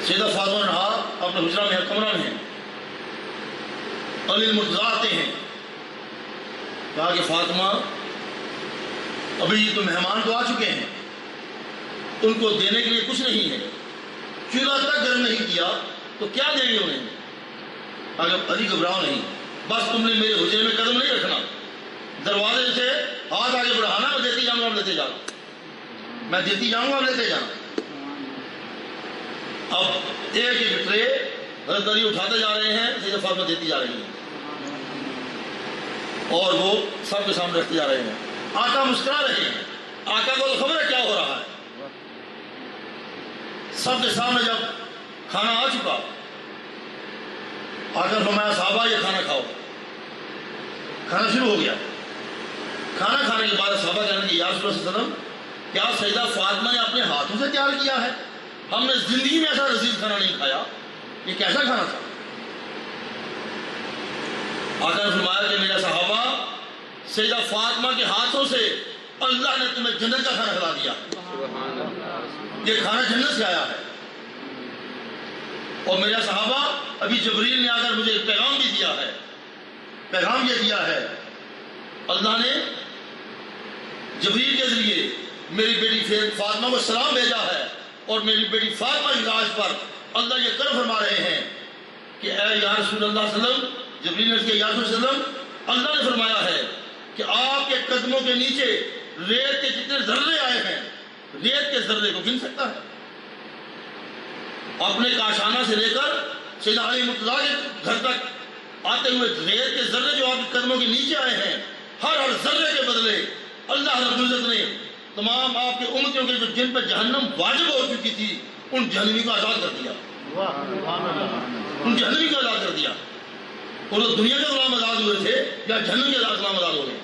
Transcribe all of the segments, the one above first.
سیدہ فاطمہ رہا اپنے حجرہ میں کمرہ میں ہیں، علی المرتضیٰ آتے ہیں، کہا کہ فاطمہ ابھی تو مہمان تو آ چکے ہیں، ان کو دینے کے لیے کچھ نہیں ہے، چولہا تک گرم نہیں کیا تو کیا دیں گے انہیں؟ اگر علی گھبراؤ نہیں، بس تم نے میرے حجرے میں قدم نہیں رکھنا، دروازے سے ہاتھ آگے بڑھانا، میں دیتی جاؤں گا، اب لیتے جانا، میں دیتی جاؤں گا، اب لیتے جانا۔ اب ایک ایک ٹرے حضرت علی اٹھاتے جا رہے ہیں، سیدہ فاطمہ دیتی جا رہی ہیں، اور وہ سب کے سامنے رکھتے جا رہے ہیں۔ آقا مسکرا رہے ہیں، آقا کو تو خبر ہے کیا ہو رہا ہے۔ سب کے سامنے جب کھانا آ چکا، آقا نے فرمایا صحابہ یہ کھانا کھاؤ۔ کھانا شروع ہو گیا۔ کھانا کھانے کے بعد صحابہ کہنے لگے یا رسول اللہ صلی اللہ علیہ وسلم کیا سیدہ فاطمہ نے اپنے ہاتھوں سے تیار کیا ہے؟ ہم نے زندگی میں ایسا لذیذ کھانا نہیں کھایا، یہ کیسا کھانا تھا؟ آقا نے فرمایا کہ میرا صحابہ، سیدہ فاطمہ کے ہاتھوں سے اللہ نے تمہیں جنت کا کھانا کھلا دیا، یہ کھانا جنت سے آیا ہے۔ اور میرا صحابہ، ابھی جبریل نے آ کر مجھے پیغام بھی دیا ہے، پیغام یہ دیا ہے، اللہ نے جبریل کے ذریعے میری بیٹی فاطمہ کو سلام بھیجا ہے، اور میری بیٹی فاطمہ کی لاش پر اللہ یہ کرم فرما رہے ہیں کہ اے یا رسول اللہ صلی اللہ علیہ وسلم، جبریل نے کہا یا رسول اللہ صلی اللہ علیہ وسلم، اللہ نے فرمایا ہے کہ آپ کے قدموں کے نیچے ریت کے جتنے ذرے آئے ہیں، ریت کے ذرے کو گن سکتا ہے؟ اپنے کاشانہ سے لے کر سیدہ علی مرتضیٰ کے گھر تک آتے ہوئے ریت کے ذرے جو آپ کے قدموں کے نیچے آئے ہیں، ہر ذرے کے بدلے اللہ رب العزت نے تمام آپ کے امتیوں کے جن پر جہنم واجب ہو چکی تھی، ان جہنمی کو آزاد کر دیا، ان جہنمی کو آزاد کر دیا۔ اور وہ دنیا کے غلام آزاد ہوئے تھے یا جہنم کے غلام آزاد ہو گئے؟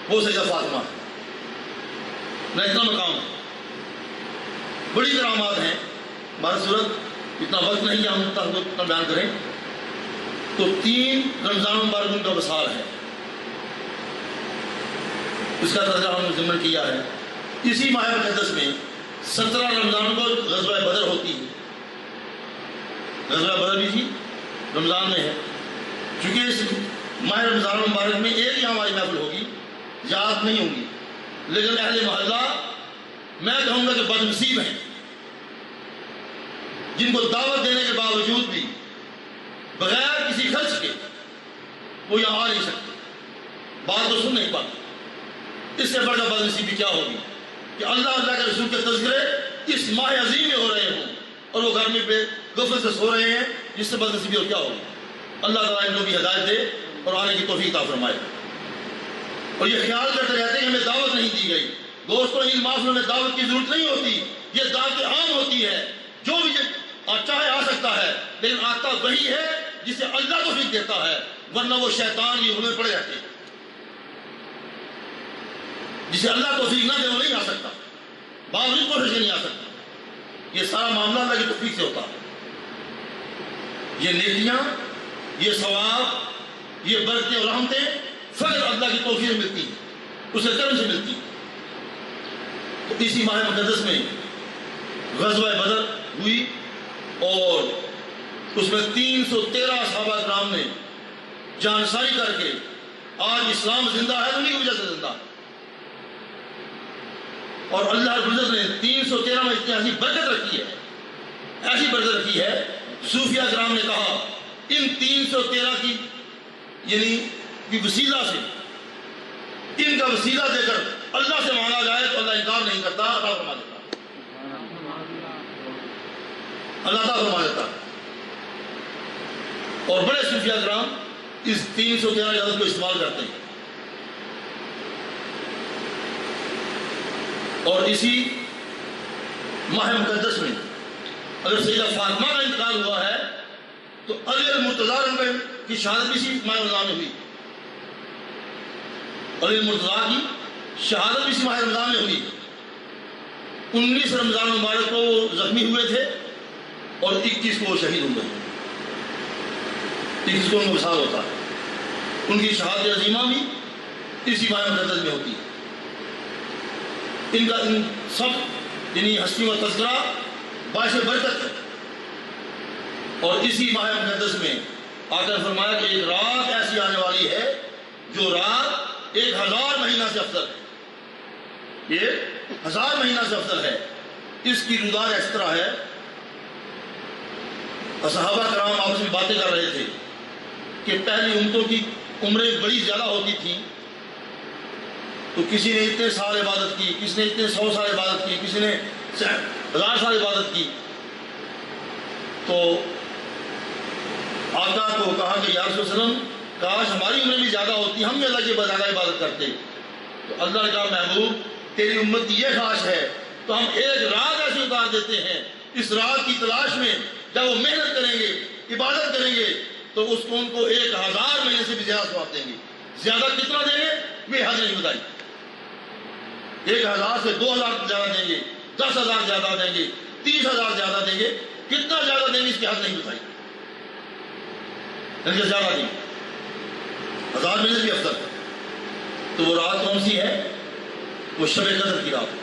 وہ سیدہ فاطمہ ہے۔ نہ اتنا مقام ہے، بڑی کرامات ہیں۔ ہماری صورت اتنا وقت نہیں کہ ہم اتنا بیان کریں، تو 3 رمضان مبارک ان کا وصال ہے، اس کا تذکرہ ہم نے ضمن کیا ہے۔ اسی ماہ مقدس میں 17 رمضان کو غزوہ بدر ہوتی ہے، غزوہ بدر بھی تھی رمضان میں ہے۔ چونکہ اس ماہ رمضان مبارک میں ایک ہی ہماری محفل ہوگی، یاد نہیں ہوگی، لیکن اہل محلہ میں کہوں گا کہ بد نصیب ہیں، جن کو دعوت دینے کے باوجود بھی بغیر کسی خرچ کے وہ یہاں آ نہیں سکتے، بات تو سن نہیں پاتے۔ اس سے بڑا بد نصیبی کیا ہوگی کہ اللہ کے رسول کے تذکرے اس ماہ عظیم میں ہو رہے ہوں اور وہ گرمی پہ غفلت سے سو رہے ہیں، جس سے بد نصیبی اور کیا ہوگی۔ اللہ تعالیٰ ان کو بھی ہدایت دے اور آنے کی توفیق عطا فرمائے۔ اور یہ خیال کرتے رہتے ہیں کہ ہمیں دعوت نہیں دی گئی۔ دوستوں، ان محفلوں میں دعوت کی ضرورت نہیں ہوتی، یہ دعوت عام ہوتی ہے، جو بھی چاہے آ سکتا ہے، لیکن آتا وہی ہے جسے اللہ توفیق دیتا ہے، ورنہ وہ شیطان کی حملے پڑے رہتے ہیں۔ جسے اللہ توفیق نہ دے وہ نہیں آ سکتا، باوجود کوشش نہیں آ سکتا۔ یہ سارا معاملہ اللہ کی توفیق سے ہوتا ہے۔ یہ نیکیاں، یہ ثواب، یہ برکتیں اور رحمتیں فقط اللہ کی توفیق سے ملتی ہیں، اسے کرم سے ملتی ہیں۔ تو اسی ماہ مقدس میں غزوہ بدر ہوئی اور اس میں 313 صحابہ کرام نے جانساری کر کے آج اسلام زندہ ہے، انہیں کی وجہ سے زندہ ہے۔ اور اللہ رب العزت نے 313 میں اتنی ایسی برکت رکھی ہے، ایسی برکت رکھی ہے، صوفیہ کرام نے کہا ان 313 کی یعنی وسیلہ سے، ان کا وسیلہ دے کر اللہ سے مانگا جائے تو اللہ انکار نہیں کرتا، عطا فرما دیتا، اللہ عطا فرما دیتا۔ اور بڑے صوفیہ کرام اس 313 عدد کو استعمال کرتے ہیں۔ اور اسی ماہ مقدس میں اگر سیدہ فاطمہ کا انتقال ہوا ہے تو علی المرتضیٰ کی شہادت بھی اسی ماہ رمضان میں ہوئی، علی المرتضیٰ کی شہادت بھی اسی ماہ رمضان میں ہوئی۔ 19 رمضان مبارک کو وہ زخمی ہوئے تھے اور 21 کو وہ شہید ہوئے، 21 کو ان کا وصال ہوتا ہے۔ ان کی شہادت عظیمہ بھی اسی ماہ مقدس میں ہوتی ہے۔ ان کا ان سب یعنی ہستیوں کا تذکرہ باعث برکت ہے۔ اور اسی ماہ مقدس میں آقا نے فرمایا کہ ایک رات ایسی آنے والی ہے جو رات 1000 مہینہ سے افضل ہے، یہ 1000 مہینہ سے افضل ہے۔ اس کی روزگار اس طرح ہے، صحابہ کرام آپس میں باتیں کر رہے تھے کہ پہلی امتوں کی عمریں بڑی زیادہ ہوتی تھیں، تو کسی نے اتنے سال عبادت کی، کسی نے اتنے 100 سال عبادت کی، کسی نے 1000 سال عبادت کی۔ تو آقا کو کہا کہ یا رسول اللہ، کاش ہماری عمریں بھی زیادہ ہوتی، ہم بھی اللہ کی زیادہ عبادت کرتے۔ تو اللہ نے کہا محبوب تیری امت کی یہ خواہش ہے تو ہم ایک رات ایسی اتار دیتے ہیں، اس رات کی تلاش میں جب وہ محنت کریں گے، عبادت کریں گے، تو اس کو ان کو 1000 مہینے سے بھی زیادہ ثواب دیں گے۔ زیادہ کتنا دیں گے یہ حد نہیں بتائی، 1000 سے 2000 زیادہ دیں گے، 10,000 زیادہ دیں گے، 30,000 زیادہ دیں گے، کتنا زیادہ دیں گے اس کی حد نہیں بتائی، لیکن زیادہ دیں گے 1000 مہینے سے بھی افضل۔ تو وہ رات کون سی ہے؟ وہ شب قدر کی رات،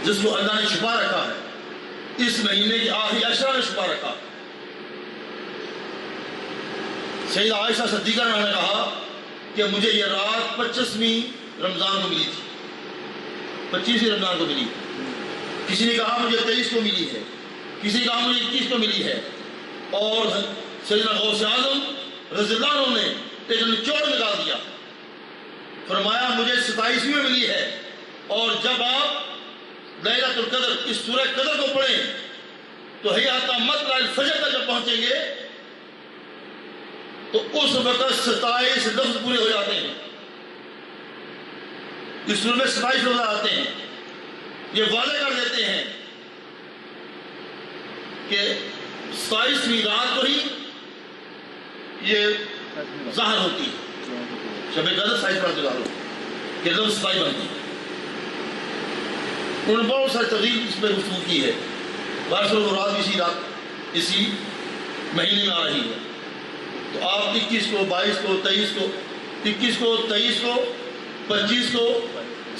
جس کو اللہ نے چھپا رکھا ہے، اس مہینے کے آخری عشرہ میں چھپا رکھا۔ سیدہ عائشہ صدیقہ نے کہا کہ مجھے یہ رات 25ویں رمضان کو ملی تھی، 25ویں رمضان کو ملی۔ کسی نے کہا مجھے 23 کو ملی ہے، کسی نے کہا مجھے 21 کو ملی ہے، اور سیدنا غوث اعظم رضی اللہ عنہ نے ایک نچوڑ نکال دیا، فرمایا مجھے 27ویں میں ملی ہے، اور جب آپ لیلۃ القدر اس سورہ قدر کو پڑھیں تو حیاتہ مطلع الفجر تک جب پہنچیں گے تو اس وقت 27 لفظ پورے ہو جاتے ہیں، اس سورہ میں 27 لفظ آتے ہیں۔ یہ واضح کر دیتے ہیں کہ 27ویں رات کو ہی یہ ظاہر ہوتی ہے، شب قدر 27 رات کو ظاہر ہوتی ہے کہ لفظ 27 بنتی ہے۔ انہوں نے بہت ساری تفصیل اس پہ گفتگو کی ہے، بارسل مراد اسی رات اسی مہینے میں آ رہی ہے۔ تو آپ 21 کو 22 کو 23 کو 21 کو 23 کو 25 کو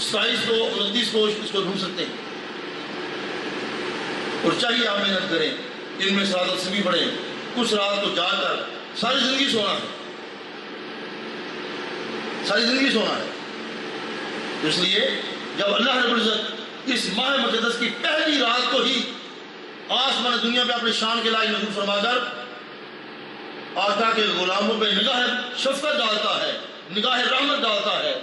27 کو 29 کو اس کو ڈھونڈ سکتے ہیں، اور چاہیے آپ محنت کریں، ان میں سعادت سے بھی پڑھیں، کچھ رات کو جا کر ساری زندگی سونا ہے، ساری زندگی سونا ہے۔ اس لیے جب اللہ رب العزت اس ماہ مقدس کی پہلی رات کو ہی آسمان دنیا پہ اپنے شان کے لائق نزول فرما کر آقا کے غلاموں پہ نگاہ شفقت ڈالتا ہے، نگاہ رحمت ڈالتا ہے،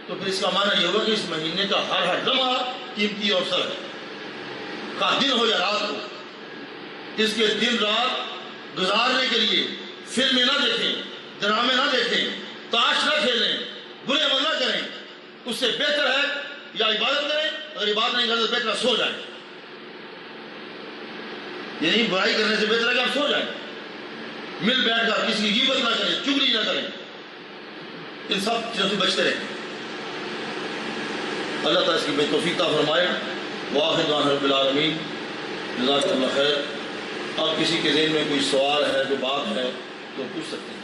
تو پھر اس کا معنی یہ ہوگا کہ اس مہینے کا ہر لمحہ قیمتی اور افضل ہے، خواہ دن ہو یا رات ہو۔ اس کے دن رات گزارنے کے لیے فلمیں نہ دیکھیں، ڈرامے نہ دیکھیں، تاش نہ کھیلیں، برے عمل نہ کریں، اس سے بہتر ہے یا عبادت کریں، اگر عبادت نہیں کریں تو بہتر سو جائیں، یعنی برائی کرنے سے بہتر ہے کہ آپ سو جائیں، مل بیٹھ کر کسی کی غیبت نہ کریں، چگلی نہ کریں، ان سب چیزوں سے بچتے رہیں۔ اللہ تعالیٰ اس کی بے توفیق عطا فرمائے۔ وآخر دعوانا رب العالمین، جزاک اللہ خیر۔ اب کسی کے ذہن میں کوئی سوال ہے، کوئی بات ہے تو پوچھ سکتے ہیں۔